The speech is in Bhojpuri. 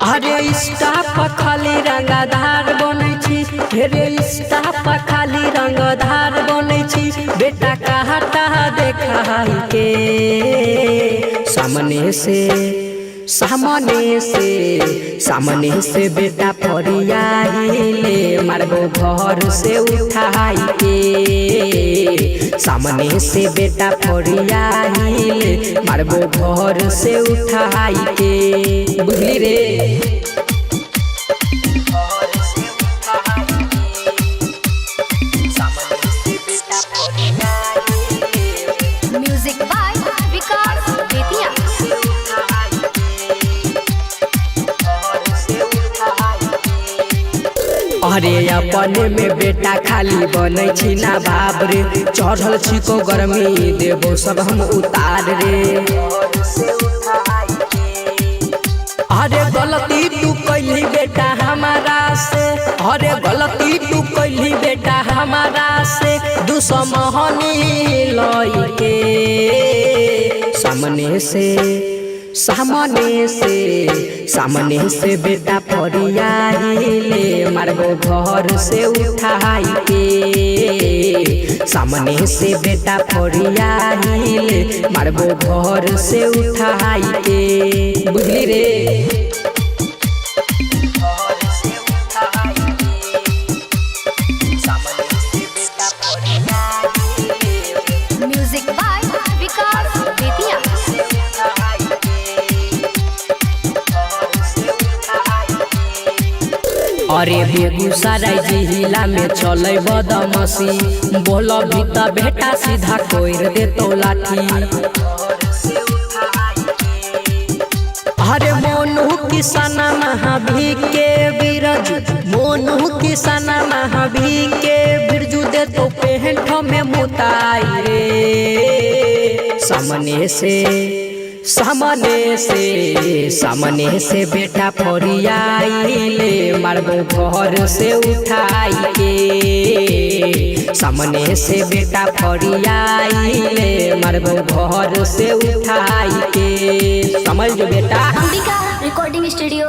अरे स्टाफ खाली रंगधार बनै छी, ढेरे स्टाफ खाली रंगधार बनै छी। बेटा कहता देखाई के सामने से बेटा फरियाइले मारबो घर से उठाई के। सामने से बेटा फरियाइले मारबो घर से उठाई के। बुझली रे म्यूजिक बाय विकास बेतिया। अरे अपने में बेटा खाली बनै छी ना बाप रे। चढ़ल छी को गर्मी देबो सब हम उतार रे। अरे गलती तू कैली बेटा हमारा से, अरे गलती तू कैली बेटा हमारा से। दुश्मनी लइके सामने से बेटा फरियाइले मारबो घर से उठाई के। सामने से बेटा फरियाइले मारबो घर से उठाई के। बुझली रे म्यूजिक बाय विकास बेतिया। अरे बेगूसराय जिला में चले बदमाशी, बोल भी त बेटा सीधा कोइर देतो लाठी। अरे मोनू किसान महाभी के बिरजू, मोनू किसान महाभी के बिरजू देतो पेंट में मुताई रे। सामने से बेटा फरियाइले मारबो घर से उठाई के। सामने से बेटा फरियाइले मारबो घर से उठाई के। समझ जो बेटा। Ambika recording studio.